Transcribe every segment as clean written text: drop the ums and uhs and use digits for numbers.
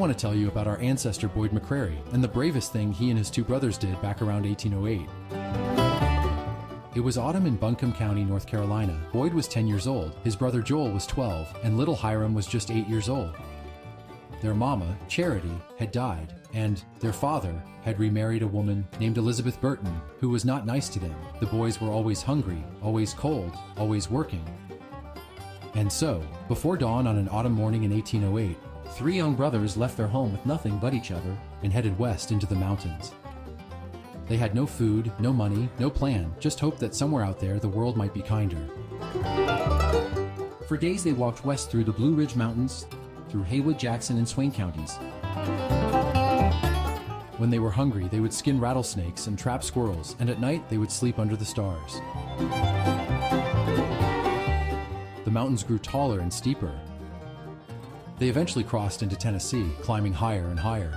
want to tell you about our ancestor Boyd McCrary and the bravest thing he and his two brothers did back around 1808. It was autumn in Buncombe County, North Carolina. Boyd was 10 years old, his brother Joel was 12, and little Hiram was just 8 years old. Their mama, Charity, had died, and their father had remarried a woman named Elizabeth Burton, who was not nice to them. The boys were always hungry, always cold, always working. And so, before dawn on an autumn morning in 1808, three young brothers left their home with nothing but each other and headed west into the mountains. They had no food, no money, no plan, just hoped that somewhere out there the world might be kinder. For days they walked west through the Blue Ridge Mountains, through Haywood, Jackson, and Swain counties. When they were hungry, they would skin rattlesnakes and trap squirrels, and at night they would sleep under the stars. The mountains grew taller and steeper. They eventually crossed into Tennessee, climbing higher and higher.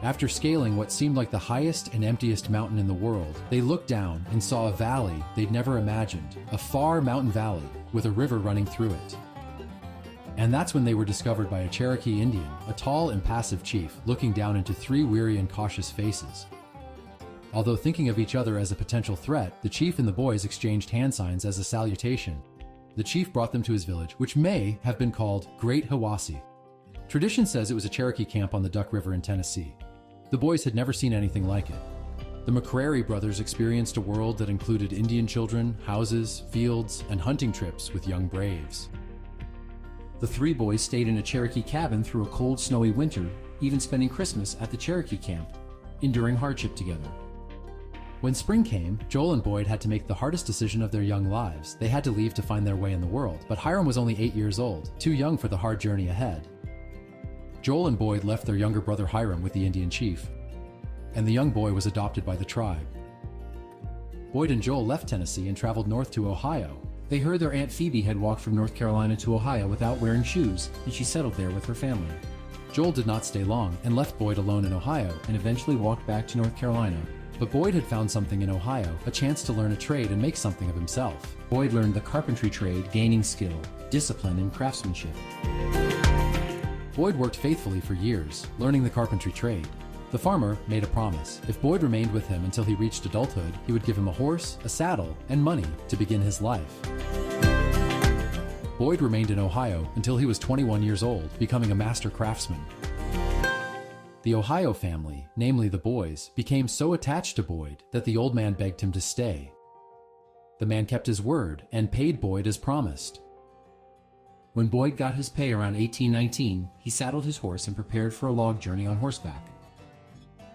After scaling what seemed like the highest and emptiest mountain in the world, they looked down and saw a valley they'd never imagined, a far mountain valley with a river running through it. And that's when they were discovered by a Cherokee Indian, a tall, impassive chief, looking down into three weary and cautious faces. Although thinking of each other as a potential threat, the chief and the boys exchanged hand signs as a salutation. The chief brought them to his village, which may have been called Great Hiwassee. Tradition says it was a Cherokee camp on the Duck River in Tennessee. The boys had never seen anything like it. The McCrary brothers experienced a world that included Indian children, houses, fields, and hunting trips with young braves. The three boys stayed in a Cherokee cabin through a cold, snowy winter, even spending Christmas at the Cherokee camp, enduring hardship together. When spring came, Joel and Boyd had to make the hardest decision of their young lives. They had to leave to find their way in the world, but Hiram was only 8 years old, too young for the hard journey ahead. Joel and Boyd left their younger brother Hiram with the Indian chief, and the young boy was adopted by the tribe. Boyd and Joel left Tennessee and traveled north to Ohio. They heard their Aunt Phoebe had walked from North Carolina to Ohio without wearing shoes, and she settled there with her family. Joel did not stay long and left Boyd alone in Ohio and eventually walked back to North Carolina. But Boyd had found something in Ohio, a chance to learn a trade and make something of himself. Boyd learned the carpentry trade, gaining skill, discipline, and craftsmanship. Boyd worked faithfully for years, learning the carpentry trade. The farmer made a promise. If Boyd remained with him until he reached adulthood, he would give him a horse, a saddle, and money to begin his life. Boyd remained in Ohio until he was 21 years old, becoming a master craftsman. The Ohio family, namely the boys, became so attached to Boyd that the old man begged him to stay. The man kept his word and paid Boyd as promised. When Boyd got his pay around 1819, he saddled his horse and prepared for a log journey on horseback.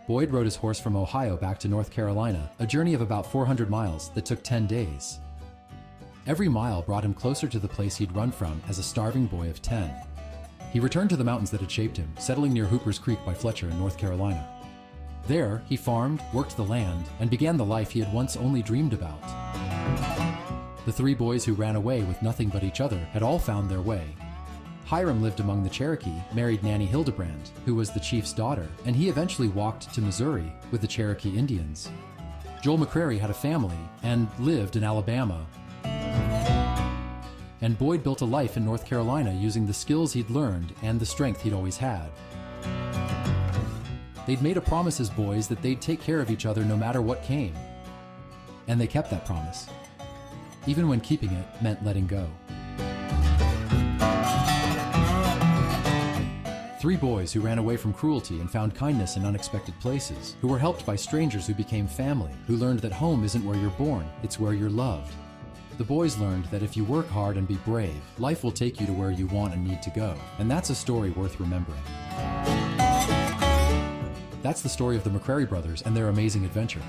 Boyd rode his horse from Ohio back to North Carolina, a journey of about 400 miles that took 10 days. Every mile brought him closer to the place he'd run from as a starving boy of 10. He returned to the mountains that had shaped him, settling near Hooper's Creek by Fletcher in North Carolina. There, he farmed, worked the land, and began the life he had once only dreamed about. The three boys who ran away with nothing but each other had all found their way. Hiram lived among the Cherokee, married Nanny Hildebrand, who was the chief's daughter, and he eventually walked to Missouri with the Cherokee Indians. Joel McCrary had a family and lived in Alabama. And Boyd built a life in North Carolina using the skills he'd learned and the strength he'd always had. They'd made a promise as boys that they'd take care of each other no matter what came. And they kept that promise, even when keeping it meant letting go. Three boys who ran away from cruelty and found kindness in unexpected places, who were helped by strangers who became family, who learned that home isn't where you're born, it's where you're loved. The boys learned that if you work hard and be brave, life will take you to where you want and need to go. And that's a story worth remembering. That's the story of the McCrary brothers and their amazing adventure.